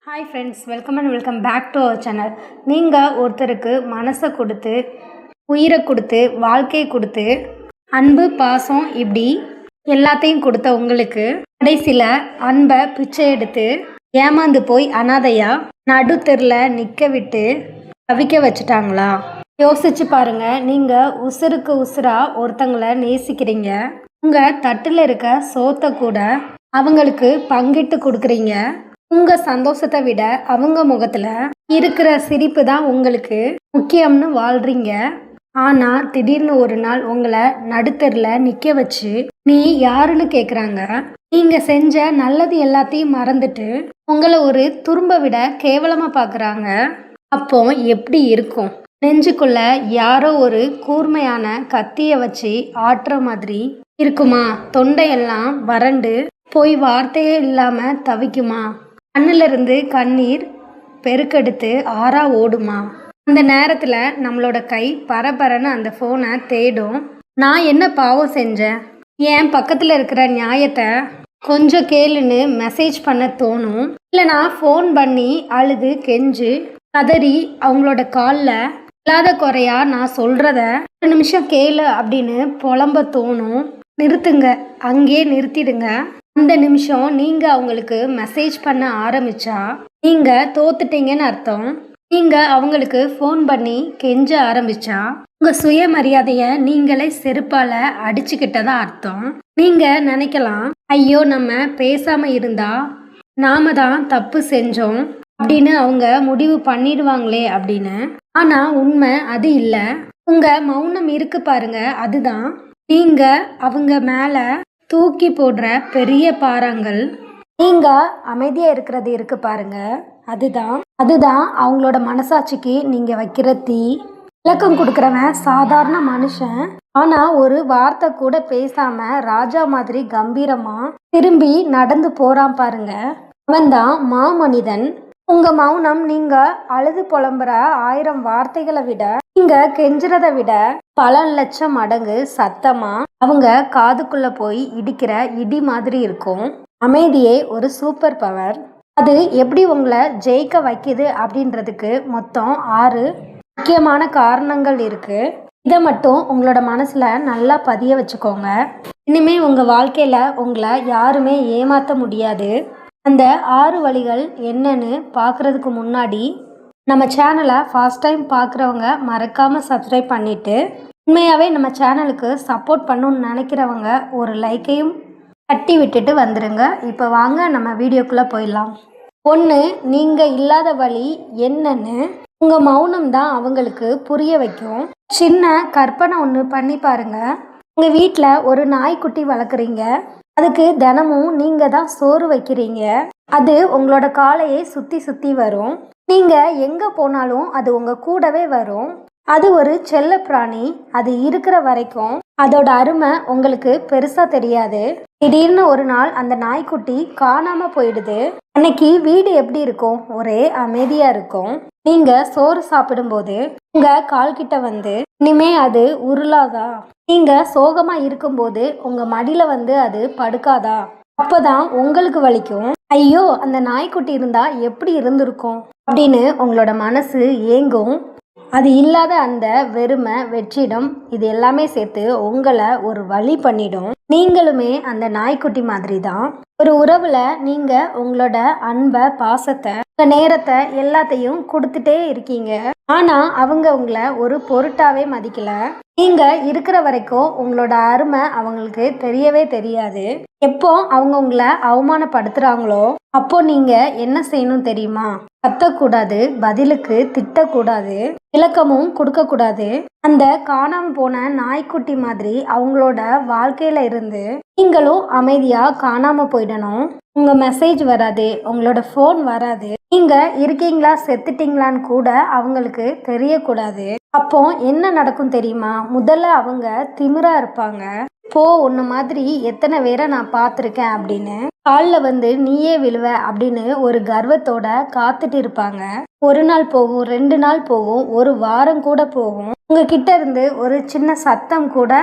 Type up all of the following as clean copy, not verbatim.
Hi friends, welcome and welcome back to our channel. நீங்கள் ஒருத்தருக்கு மனசை கொடுத்து, உயிரை கொடுத்து, வாழ்க்கையை கொடுத்து, அன்பு பாசம் இப்படி எல்லாத்தையும் கொடுத்த உங்களுக்கு கடைசியில் அன்பை பிச்சை எடுத்து ஏமாந்து போய் அனாதையா நடுத்தெருல நிற்க விட்டு தவிக்க வச்சுட்டாங்களா? யோசிச்சு பாருங்க. நீங்கள் உசுருக்கு உசுரா ஒருத்தங்களை நேசிக்கிறீங்க. உங்கள் தட்டில் இருக்க சோத்தை கூட அவங்களுக்கு பங்கிட்டு கொடுக்குறீங்க. உங்கள் சந்தோஷத்தை விட அவங்க முகத்தில் இருக்கிற சிரிப்பு தான் உங்களுக்கு முக்கியம்னு வாழ்கிறீங்க. ஆனால் திடீர்னு ஒரு நாள் உங்களை நடுத்தரில் நிற்க வச்சு நீ யாருன்னு கேட்குறாங்க. நீங்கள் செஞ்ச நல்லது எல்லாத்தையும் மறந்துட்டு உங்களை ஒரு துரும்ப விட கேவலமாக பார்க்குறாங்க. அப்போ எப்படி இருக்கும்? நெஞ்சுக்குள்ள யாரோ ஒரு கூர்மையான கத்தியை வச்சு ஆட்டுற மாதிரி இருக்குமா? தொண்டையெல்லாம் வறண்டு போய் வார்த்தையே இல்லாமல் தவிக்குமா? கண்ணிலிருந்து கண்ணீர் பெருக்கெடுத்து ஆறா ஓடுமா? அந்த நேரத்தில் நம்மளோட கை பரபரன்னு அந்த ஃபோனை தேடும். நான் என்ன பாவம் செஞ்சேன்? என் பக்கத்தில் இருக்கிற நியாயத்தை கொஞ்சம் கேளுன்னு மெசேஜ் பண்ண தோணும். இல்லை நான் ஃபோன் பண்ணி அழுது கெஞ்சு கதறி அவங்களோட காலில் இல்லாத குறையா நான் சொல்கிறத ஒரு நிமிஷம் கேளு அப்படின்னு புலம்ப தோணும். நிறுத்துங்க, அங்கேயே நிறுத்திடுங்க. அந்த நிமிஷம் நீங்கள் அவங்களுக்கு மெசேஜ் பண்ண ஆரம்பித்தா நீங்கள் தோத்துட்டீங்கன்னு அர்த்தம். நீங்கள் அவங்களுக்கு ஃபோன் பண்ணி கெஞ்ச ஆரம்பித்தா உங்கள் சுயமரியாதையை நீங்களே செருப்பால் அடிச்சுக்கிட்டதா அர்த்தம். நீங்கள் நினைக்கலாம், ஐயோ நம்ம பேசாமல் இருந்தா நாம தான் தப்பு செஞ்சோம் அப்படின்னு அவங்க முடிவு பண்ணிடுவாங்களே அப்படின்னு. ஆனால் உண்மை அது இல்லை. உங்கள் மௌனம் இருக்கு பாருங்க, அதுதான் நீங்கள் அவங்க மேலே தூக்கி போடுற பெரிய பாறாங்கல். நீங்கள் அமைதியாக இருக்கிறது இருக்கு பாருங்க, அதுதான் அவங்களோட மனசாட்சிக்கு நீங்கள் வைக்கிற தீ. விளக்கம் கொடுக்குறவன் சாதாரண மனுஷன். ஆனால் ஒரு வார்த்தை கூட பேசாமல் ராஜா மாதிரி கம்பீரமாக திரும்பி நடந்து போகிறான் பாருங்க, அவன்தான் மாமனிதன். உங்கள் மௌனம் நீங்கள் அழுது புலம்புற 1000 வார்த்தைகளை விட, நீங்கள் கெஞ்சுறதை விட பல லட்சம் மடங்கு சத்தமா அவங்க காதுக்குள்ள போய் இடிக்கிற இடி மாதிரி இருக்கும். அமைதியே ஒரு சூப்பர் பவர். அது எப்படி உங்களை ஜெயிக்க வைக்குது அப்படின்றதுக்கு மொத்தம் 6 முக்கியமான காரணங்கள் இருக்கு. இதை மட்டும் உங்களோட மனசுல நல்லா பதிய வச்சுக்கோங்க. இனிமே உங்க வாழ்க்கையில உங்களை யாருமே ஏமாற்ற முடியாது. அந்த 6 வழிகள் என்னன்னு பார்க்குறதுக்கு முன்னாடி நம்ம சேனலை ஃபர்ஸ்ட் டைம் பார்க்குறவங்க மறக்காமல் சப்ஸ்கிரைப் பண்ணிவிட்டு, உண்மையாகவே நம்ம சேனலுக்கு சப்போர்ட் பண்ணணுன்னு நினைக்கிறவங்க ஒரு லைக்கையும் தட்டி விட்டுட்டு வந்துடுங்க. இப்போ வாங்க நம்ம வீடியோக்குள்ளே போயிடலாம். 1, நீங்கள் இல்லாத வழி என்னன்னு உங்கள் மௌனம் தான் அவங்களுக்கு புரிய வைக்கும். சின்ன கற்பனை ஒன்று பண்ணி பாருங்கள். உங்கள் வீட்டில் ஒரு நாய்க்குட்டி வளர்க்குறீங்க. அதுக்கு தினமும் நீங்கள் தான் சோறு வைக்கிறீங்க. அது உங்களோட காலையை சுற்றி சுற்றி வரும். நீங்கள் எங்கே போனாலும் அது உங்கள் கூடவே வரும். அது ஒரு செல்ல பிராணி. அது இருக்கிற வரைக்கும் அதோட அருமை உங்களுக்கு பெருசாக தெரியாது. திடீர்னு ஒரு நாள் அந்த நாய்க்குட்டி காணாமல் போயிடுது. அன்னைக்கு வீடு எப்படி இருக்கும்? ஒரே அமைதியாக இருக்கும். நீங்கள் சோறு சாப்பிடும்போது உங்கள் கால்கிட்ட வந்து இனிமே அது உருளாதா? நீங்கள் சோகமாக இருக்கும்போது உங்கள் மடியில் வந்து அது படுக்காதா? அப்போதான் உங்களுக்கு வலிக்கும். ஐயோ, அந்த நாய்க்குட்டி இருந்தால் எப்படி இருந்திருக்கும் அப்படின்னு உங்களோட மனசு ஏங்கும். அது இல்லாத அந்த வெறுமை, வெற்றிடம், இது எல்லாமே சேர்த்து உங்களை ஒரு வழி பண்ணிடும். நீங்களுமே அந்த நாய்க்குட்டி மாதிரி தான். ஒரு உறவுல நீங்கள் உங்களோட அன்பை, பாசத்தை, நேரத்தை எல்லாத்தையும் கொடுத்துட்டே இருக்கீங்க. ஆனால் அவங்க உங்களை ஒரு பொருட்டாவே மதிக்கல. நீங்கள் இருக்கிற வரைக்கும் உங்களோட அருமை அவங்களுக்கு தெரியவே தெரியாது. எப்போ அவங்க உங்களை அவமானப்படுத்துகிறாங்களோ அப்போ நீங்கள் என்ன செய்யணும் தெரியுமா? கத்தக்கூடாது, பதிலுக்கு திட்டக்கூடாது, விளக்கமும் கொடுக்கக்கூடாது. அந்த காணாமல் போன நாய்க்குட்டி மாதிரி அவங்களோட வாழ்க்கையில இருந்து நீங்களும் அமைதியாக காணாமல் போயிடணும். உங்கள் மெசேஜ் வராது, உங்களோட ஃபோன் வராது, நீங்கள் இருக்கீங்களா செத்துட்டீங்களான்னு கூட அவங்களுக்கு தெரியக்கூடாது. அப்போ என்ன நடக்கும் தெரியுமா? முதல்ல அவங்க திமிரா இருப்பாங்க. போ, உன்ன மாதிரி எத்தனை பேரை நான் பார்த்துருக்கேன் அப்படின்னு காலில் வந்து நீயே விழுவ அப்படின்னு ஒரு கர்வத்தோட காத்துட்டு இருப்பாங்க. 1 நாள் போகும், 2 நாள் போகும், 1 வாரம் கூட போகும். உங்ககிட்ட இருந்து ஒரு சின்ன சத்தம் கூட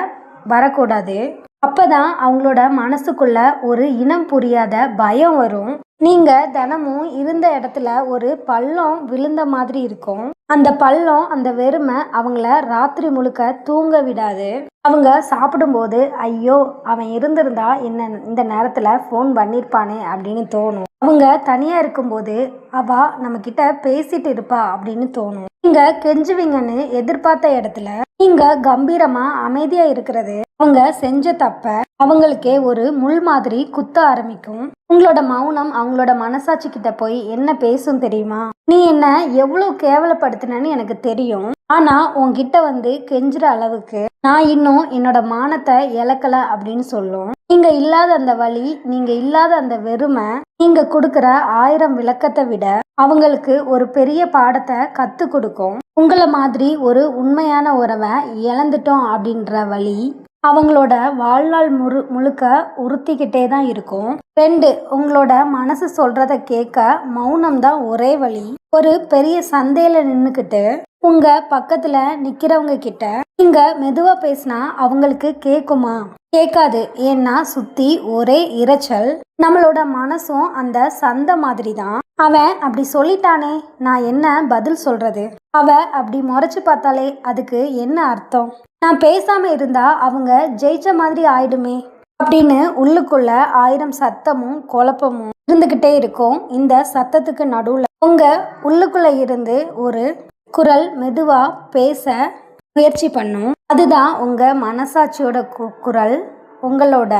வரக்கூடாது. அப்பதான் அவங்களோட மனசுக்குள்ள ஒரு இனம் புரியாத பயம் வரும். நீங்கள் தினமும் இருந்த இடத்துல ஒரு பள்ளம் விழுந்த மாதிரி இருக்கும். அந்த பள்ளம், அந்த வெறுமை அவங்கள ராத்திரி முழுக்க தூங்க விடாது. அவங்க சாப்பிடும்போது ஐயோ அவன் இருந்திருந்தா என்ன இந்த நேரத்தில் ஃபோன் பண்ணியிருப்பானே அப்படின்னு தோணும். அவங்க தனியாக இருக்கும்போது அவ நம்மக்கிட்ட பேசிட்டு இருப்பா அப்படின்னு தோணும். நீங்கள் கெஞ்சுவீங்கன்னு எதிர்பார்த்த இடத்துல நீங்கள் கம்பீரமாக அமைதியாக இருக்கிறது அவங்க செஞ்ச தப்ப அவங்களுக்கே ஒரு முள் மாதிரி குத்த ஆரம்பிக்கும். உங்களோட மௌனம் அவங்களோட மனசாட்சி கிட்ட போய் என்ன பேசும் தெரியுமா? நீ என்ன எவ்வளோ கேவலப்படுத்தினன்னு எனக்கு தெரியும், ஆனா உன்கிட்ட வந்து கெஞ்சுற அளவுக்கு நான் இன்னும் என்னோட மானத்தை இழக்கல அப்படின்னு சொல்லும். நீங்க இல்லாத அந்த வலி, நீங்க இல்லாத அந்த வெறுமை, நீங்க கொடுக்குற 1000 விளக்கத்தை விட அவங்களுக்கு ஒரு பெரிய பாடத்தை கத்து கொடுக்கும். உங்களை மாதிரி ஒரு உண்மையான உறவை இழந்துட்டோம் அப்படின்ற வலி அவங்களோட வாழ்நாள் முழுக்க உறுத்திக்கிட்டே தான் இருக்கும். 2, உங்களோட மனசு சொல்றத கேட்க மௌனம் தான் ஒரே வழி. ஒரு பெரிய சந்தையில நின்னுக்கிட்டு உங்க பக்கத்துல நிக்கிறவங்க கிட்ட நீங்க மெதுவா பேசினா அவங்களுக்கு கேக்குமா? கேட்காது. ஏன்னா சுத்தி ஒரே இரைச்சல். நம்மளோட மனசும் அந்த சந்தை மாதிரி தான். அவன் அப்படி சொல்லிட்டானே, நான் என்ன பதில் சொல்றது? அவ அப்படி முறைச்சு பார்த்தாலே அதுக்கு என்ன அர்த்தம்? நான் பேசாம இருந்தா அவங்க ஜெயிச்ச மாதிரி ஆயிடுமே அப்படின்னு உள்ளுக்குள்ள 1000 சத்தமும் குழப்பமும் இருந்துகிட்டே இருக்கும். இந்த சத்தத்துக்கு நடுவுல உங்க உள்ளுக்குள்ள இருந்து ஒரு குரல் மெதுவா பேச முயற்சி பண்ணும். அதுதான் உங்க மனசாட்சியோட குரல், உங்களோட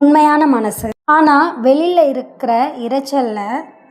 உண்மையான மனசு. ஆனா வெளியில இருக்கிற இரைச்சல்ல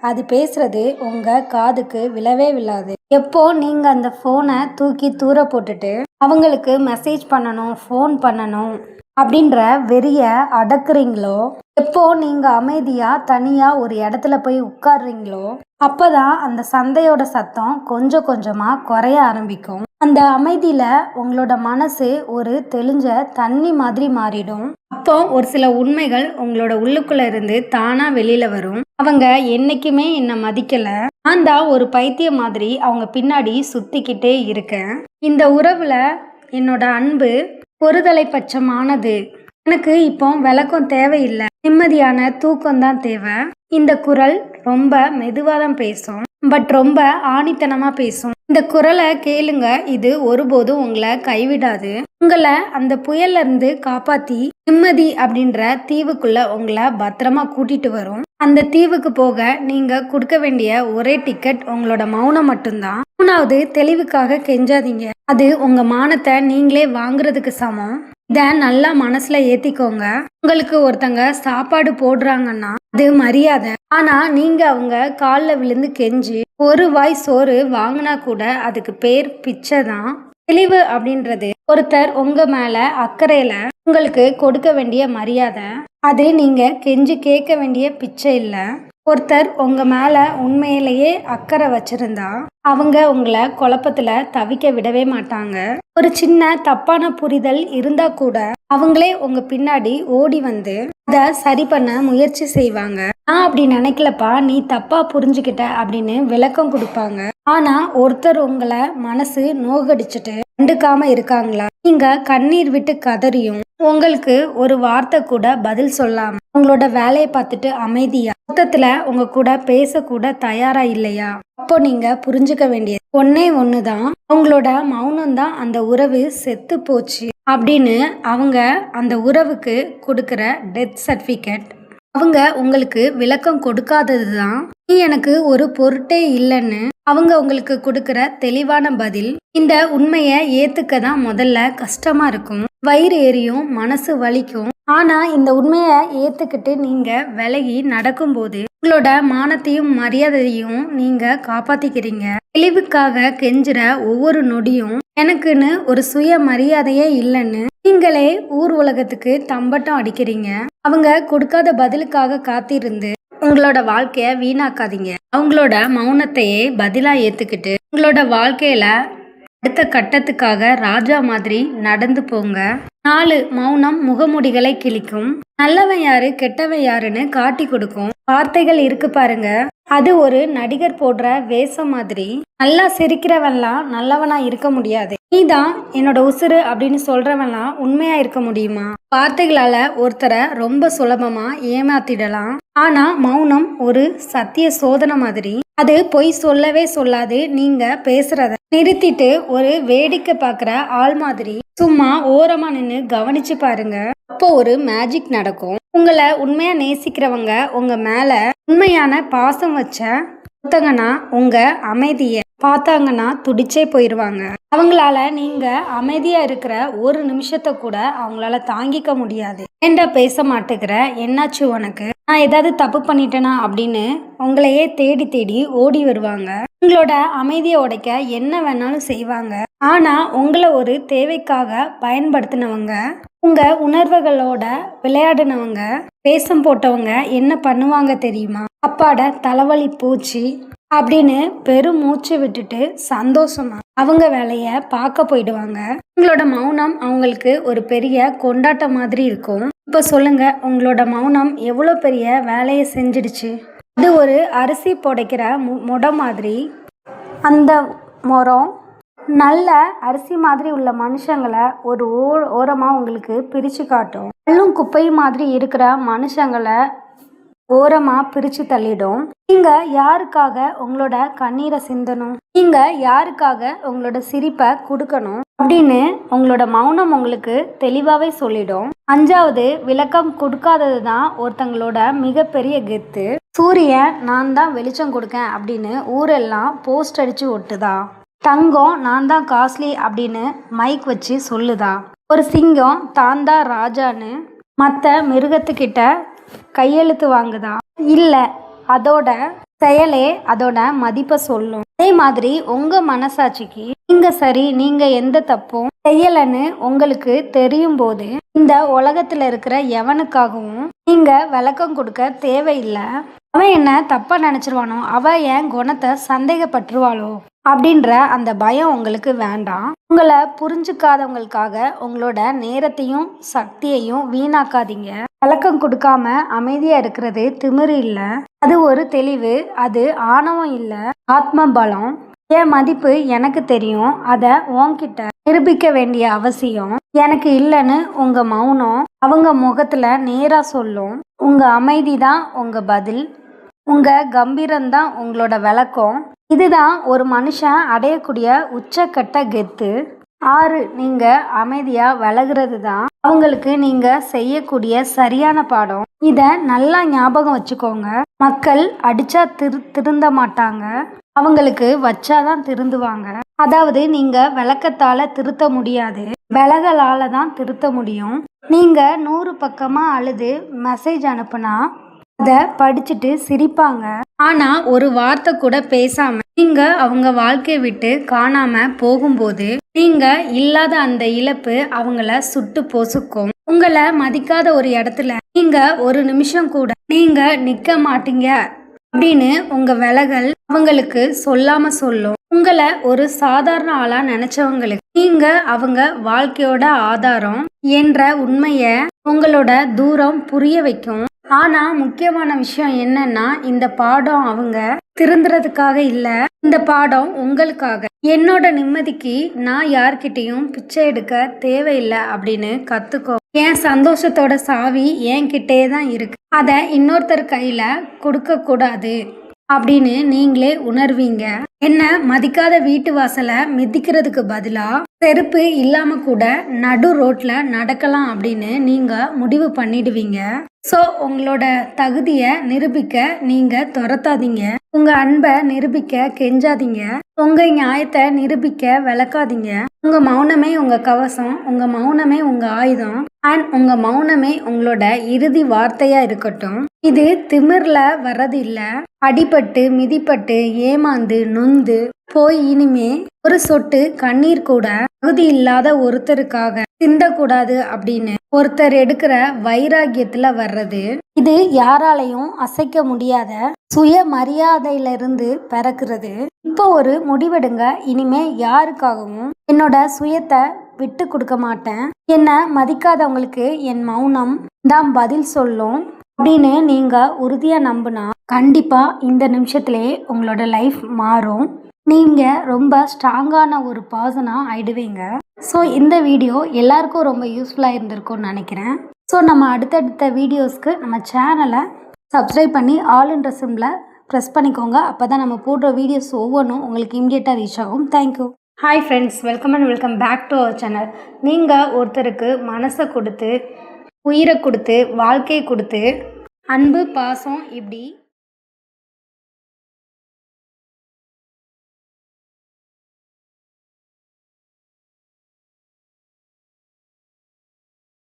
அது பேசுறது உங்க காதுக்கு விழவே விழாது. எப்போ நீங்க அந்த ஃபோனை தூக்கி தூர போட்டுட்டு அவங்களுக்கு மெசேஜ் பண்ணணும், ஃபோன் பண்ணணும் அப்படின்ற வெறிய அடக்குறீங்களோ, எப்போ நீங்க அமைதியா தனியா ஒரு இடத்துல போய் உட்கார்றீங்களோ, அப்பதான் அந்த சந்தையோட சத்தம் கொஞ்சம் கொஞ்சமா குறைய ஆரம்பிக்கும். அந்த அமைதியில உங்களோட மனசு ஒரு தெளிஞ்ச தண்ணி மாதிரி மாறிடும். அப்போ ஒரு சில உண்மைகள் உங்களோட உள்ளுக்குள்ள இருந்து தானா வெளியில வரும். அவங்க என்னைக்குமே என்னை மதிக்கல, நான் தான் ஒரு பைத்தியம் மாதிரி அவங்க பின்னாடி சுத்திக்கிட்டே இருக்கேன். இந்த உறவுல என்னோட அன்பு ஒருதலை பட்சமானது. எனக்கு இப்போ விளக்கம் தேவையில்லை, நிம்மதியான தூக்கம் தான் தேவை. இந்த குரல் ரொம்ப மெதுவாக தான் பேசும், பட் ரொம்ப ஆணித்தனமா பேசும். இந்த குரலை கேளுங்க, இது ஒருபோதும் உங்களை கைவிடாது. உங்களை அந்த புயல்ல இருந்து காப்பாத்தி நிம்மதி அப்படின்ற தீவுக்குள்ள உங்களை பத்திரமா கூட்டிட்டு வரும். அந்த தீவுக்கு போக நீங்க கொடுக்க வேண்டிய ஒரே டிக்கெட் உங்களோட மௌனம் மட்டும்தான். 3வது, தெளிவுக்காக கெஞ்சாதீங்க. அது உங்க மானத்தை நீங்களே வாங்குறதுக்கு சமம். இத நல்லா மனசுல ஏத்திக்கோங்க. உங்களுக்கு ஒருத்தங்க சாப்பாடு போடுறாங்கன்னா அது மரியாதை. ஆனா நீங்க அவங்க காலில் விழுந்து கெஞ்சி ஒரு வாய் சோறு வாங்கினா கூட அதுக்கு பேர் பிச்சை தான். தெளிவு அப்படின்றது ஒருத்தர் உங்க மேல அக்கறையில உங்களுக்கு கொடுக்க வேண்டிய மரியாதை. அது நீங்க கெஞ்சி கேட்க வேண்டிய பிச்சை இல்ல. ஒருத்தர் உங்க மேல உண்மையிலேயே அக்கறை வச்சிருந்தா அவங்க உங்களை குழப்பத்துல தவிக்க விடவே மாட்டாங்க. ஒரு சின்ன தப்பான புரிதல் இருந்தா கூட அவங்களே உங்க பின்னாடி ஓடி வந்து அதை சரி பண்ண முயற்சி செய்வாங்க. நான் அப்படி நினைக்கலப்பா, நீ தப்பா புரிஞ்சுக்கிட்ட அப்படின்னு விளக்கம் கொடுப்பாங்க. ஆனா ஒருத்தர் உங்களை மனசு நோகடிச்சுட்டு கண்டுக்காம இருக்காங்களா? நீங்க கண்ணீர் விட்டு கதறியும் உங்களுக்கு ஒரு வார்த்தை கூட பதில் சொல்லாம உங்களோட வேலையை பார்த்துட்டு அமைதியா மொத்தத்துல உங்க கூட பேசக்கூட தயாரா இல்லையா? அப்போ நீங்க புரிஞ்சுக்க வேண்டியது ஒன்னே ஒண்ணுதான், அவங்களோட மௌனம் தான் அந்த உறவு செத்து போச்சு அப்படின்னு அவங்க அந்த உறவுக்கு கொடுக்கிற டெத் சர்டிபிகேட். அவங்க உங்களுக்கு விளக்கம் கொடுக்காதது தான் நீ எனக்கு ஒரு பொருட்டே இல்லைன்னு அவங்க உங்களுக்கு கொடுக்கிற தெளிவான பதில். இந்த உண்மையை ஏத்துக்க தான் முதல்ல கஷ்டமா இருக்கும், வயிறு எரியும், மனசு வலிக்கும். ஆனா இந்த உண்மையை ஏத்துக்கிட்டு நீங்க விலகி நடக்கும்போது உங்களோட மானத்தையும் மரியாதையும் நீங்க காப்பாத்திக்கிறீங்க. தெளிவுக்காக கெஞ்சுற ஒவ்வொரு நொடியும் எனக்குன்னு ஒரு சுய மரியாதையே இல்லைன்னு நீங்களே ஊர் உலகத்துக்கு தம்பட்டம் அடிக்கிறீங்க. அவங்க கொடுக்காத பதிலுக்காக காத்திருந்து உங்களோட வாழ்க்கைய வீணாக்காதீங்க. அவங்களோட மௌனத்தையே பதிலா ஏத்துக்கிட்டு உங்களோட வாழ்க்கையில அடுத்த கட்டத்துக்காக ராஜா மாதிரி நடந்து போங்க. 4, மௌனம் முகமுடிகளை கிழிக்கும். நல்லவன் யாரு கெட்டவன் யாருன்னு காட்டி கொடுக்கும். வார்த்தைகள் இருக்கு பாருங்க, அது ஒரு நடிகர் போடுற வேஷம் மாதிரி. நல்லா சிரிக்கிறவன்லாம் நல்லவனா இருக்க முடியாது. நீதான் என்னோட உசுறு அப்படின்னு சொல்றவன்லாம் உண்மையா இருக்க முடியுமா? வார்த்தைகளால ஒருத்தரை ரொம்ப சுலபமா ஏமாத்திடலாம். ஆனா மௌனம் ஒரு சத்திய சோதனை மாதிரி. அது பொய் சொல்லவே சொல்லாது. நீங்க பேசுறத நிறுத்திட்டு ஒரு வேடிக்கை பார்க்குற ஆள் மாதிரி சும்மா ஓரமா நின்று கவனிச்சு பாருங்க. அப்போ ஒரு மேஜிக் நடக்கும். உங்களை உண்மையா நேசிக்கிறவங்க உங்க மேல உண்மையான பாசம் வச்ச ஒருத்தங்கன்னா உங்க அமைதிய பார்த்தாங்கன்னா துடிச்சே போயிடுவாங்க. அவங்களால நீங்க அமைதியா இருக்கிற ஒரு நிமிஷத்தை கூட அவங்களால தாங்கிக்க முடியாது. ஏண்டா பேச மாட்டேங்கிற, என்னாச்சு உனக்கு, நான் ஏதாவது தப்பு பண்ணிட்டேனா அப்படின்னு உங்களையே தேடி தேடி ஓடி வருவாங்க. உங்களோட அமைதியை உடைக்க என்ன வேணாலும் செய்வாங்க. ஆனா உங்களை ஒரு தேவைக்காக பயன்படுத்தினவங்க, உங்க உணர்வுகளோட விளையாடினவங்க, வேஷம் போட்டவங்க என்ன பண்ணுவாங்க தெரியுமா? அப்பாட தலைவலி பூச்சி அப்படின்னு பெரும் மூச்சு விட்டுட்டு சந்தோஷமா அவங்க வேலைய பார்க்க போயிடுவாங்க. உங்களோட மௌனம் அவங்களுக்கு ஒரு பெரிய கொண்டாட்டம் மாதிரி இருக்கும். இப்ப சொல்லுங்க, உங்களோட மௌனம் எவ்வளோ பெரிய வேலையை செஞ்சிடுச்சு. இது ஒரு அரிசி புடைக்கிற முடை மாதிரி. அந்த முறம் நல்ல அரிசி மாதிரி உள்ள மனுஷங்களை ஒரு ஓரமாக உங்களுக்கு பிரித்து காட்டும். கல்லும் குப்பை மாதிரி இருக்கிற மனுஷங்களை ஓரமாக பிரித்து தள்ளிடும். நீங்கள் யாருக்காக உங்களோட கண்ணீரை சிந்தணும், நீங்கள் யாருக்காக உங்களோட சிரிப்பை கொடுக்கணும் அப்படின்னு உங்களோட மௌனம் உங்களுக்கு தெளிவாகவே சொல்லிடும். 5வது, விளக்கம் கொடுக்காதது தான் ஒருத்தங்களோட மிகப்பெரிய கெத்து. சூரியன் நான் தான் வெளிச்சம் கொடுக்கேன் அப்படின்னு ஊரெல்லாம் போஸ்ட் அடித்து ஒட்டுதா? தங்கம் நான் தான் காஸ்ட்லி அப்படின்னு மைக் வச்சு சொல்லுதா? ஒரு சிங்கம் தான் தான் ராஜான்னு மற்ற மிருகத்துக்கிட்ட கையெழுத்து வாங்குதா? இல்லை, அதோட செயலே அதோட மதிப்பை சொல்லும். அதே மாதிரி உங்க மனசாட்சிக்கு நீங்க சரி, நீங்க எந்த தப்பும் செய்யலன்னு உங்களுக்கு தெரியும் போது இந்த உலகத்துல இருக்கிற எவனுக்காகவும் நீங்க விளக்கம் கொடுக்க தேவையில்லை. அவன் என்ன தப்பா நினைச்சிருவானோ, அவ என் குணத்தை சந்தேகப்பட்டுருவாளோ அப்படின்ற அந்த பயம் உங்களுக்கு வேண்டாம். உங்களை புரிஞ்சுக்காதவங்களுக்காக உங்களோட நேரத்தையும் சக்தியையும் வீணாக்காதீங்க. விளக்கம் கொடுக்காம அமைதியா இருக்கிறது திமிரு இல்லை, அது ஒரு தெளிவு. அது ஆணவம் இல்லை, ஆத்ம பலம். என் மதிப்பு எனக்கு தெரியும், அதை உன்கிட்ட நிரூபிக்க வேண்டிய அவசியம் எனக்கு இல்லைன்னு உங்க மௌனம் அவங்க முகத்துல நேரா சொல்லும். உங்க அமைதி தான் உங்க பதில், உங்க கம்பீரம்தான் உங்களோட விளக்கம். இதுதான் ஒரு மனுஷன் அடையக்கூடிய உச்சக்கட்ட கெத்து. 6, நீங்க அமைதியா விலகுறது தான் அவங்களுக்கு நீங்க செய்யக்கூடிய சரியான பாடம். இத நல்லா ஞாபகம் வச்சுக்கோங்க. மக்கள் அடிச்சா திருந்த மாட்டாங்க, அவங்களுக்கு வச்சாதான் திருந்துவாங்க. அதாவது நீங்க விளக்கத்தால திருத்த முடியாது, விலகலால தான் திருத்த முடியும். நீங்க 100 பக்கமா அழுது மெசேஜ் அனுப்புனா அதை படிச்சுட்டு சிரிப்பாங்க. ஆனா ஒரு வார்த்தை கூட பேசாம நீங்க அவங்க வாழ்க்கையை விட்டு காணாம போகும்போது நீங்க இல்லாத அந்த இழப்பு அவங்கள சுட்டு பொசுக்கும். உங்களை மதிக்காத ஒரு இடத்துல நீங்க ஒரு நிமிஷம் கூட நீங்க நிக்க மாட்டீங்க அப்படின்னு உங்க விலகல் அவங்களுக்கு சொல்லாம சொல்லும். உங்களை ஒரு சாதாரண ஆளா நினைச்சவங்களுக்கு நீங்க அவங்க வாழ்க்கையோட ஆதாரம் என்ற உண்மைய உங்களோட தூரம் புரிய வைக்கும். ஆனா முக்கியமான விஷயம் என்னன்னா, இந்த பாடம் அவங்க திருந்துறதுக்காக இல்ல, இந்த பாடம் உங்களுக்காக. என்னோட நிம்மதிக்கு நான் யார்கிட்டையும் பிச்சை எடுக்க தேவையில்லை அப்படின்னு கத்துக்கோ. என் சந்தோஷத்தோட சாவி என்கிட்டே தான் இருக்கு, அதை இன்னொருத்தர் கையில கொடுக்க கூடாது அப்படின்னு நீங்களே உணர்வீங்க. என்ன மதிக்காத வீட்டு வாசலை மிதிக்கிறதுக்கு பதிலா செருப்பு இல்லாம கூட நடு ரோட்ல நடக்கலாம் அப்படின்னு நீங்க முடிவு பண்ணிடுவீங்க. ஸோ உங்களோட தகுதியை நிரூபிக்க நீங்க துரத்தாதீங்க, உங்க அன்பை நிரூபிக்க கெஞ்சாதீங்க, உங்க நியாயத்தை நிரூபிக்க விளக்காதீங்க. உங்க மௌனமே உங்க கவசம், உங்க மௌனமே உங்க ஆயுதம், அண்ட் உங்க மௌனமே உங்களோட இறுதி வார்த்தையா இருக்கட்டும். இது திமிர்ல வர்றது இல்ல, அடிபட்டு மிதிப்பட்டு ஏமாந்து நொந்து போய் இனிமே ஒரு சொட்டு கண்ணீர் கூட தகுதி இல்லாத ஒருத்தருக்காக சிந்தக்கூடாது அப்படின்னு ஒருத்தர் எடுக்கிற வைராகியத்துல வர்றது. இது யாராலையும் அசைக்க முடியாத சுய மரியாதையிலிருந்து பிறக்கிறது. இப்போ ஒரு முடிவெடுங்க, இனிமே யாருக்காகவும் என்னோட சுயத்தை விட்டு கொடுக்க மாட்டேன். என்ன மதிக்காதவங்களுக்கு என் மௌனம் தான் பதில் சொல்லும் அப்படின்னு நீங்க உறுதியா நம்புனா கண்டிப்பா இந்த நிமிஷத்திலே உங்களோட லைஃப் மாறும். நீங்கள் ரொம்ப ஸ்ட்ராங்கான ஒரு பர்சனாக ஆயிடுவீங்க. ஸோ இந்த வீடியோ எல்லாருக்கும் ரொம்ப யூஸ்ஃபுல்லாக இருந்திருக்கும்னு நினைக்கிறேன். ஸோ நம்ம அடுத்தடுத்த வீடியோஸ்க்கு நம்ம சேனலை சப்ஸ்கிரைப் பண்ணி ஆல்ன்ற சிம்பிளை ப்ரெஸ் பண்ணிக்கோங்க. அப்போ தான் நம்ம போடுற வீடியோஸ் ஒவ்வொன்றும் உங்களுக்கு இம்மிடியேட்டாக ரீச் ஆகும். Thank you. Hi friends, welcome back to our channel. நீங்கள் ஒருத்தருக்கு மனசை கொடுத்து, உயிரை கொடுத்து, வாழ்க்கையை கொடுத்து, அன்பு பாசம் இப்படி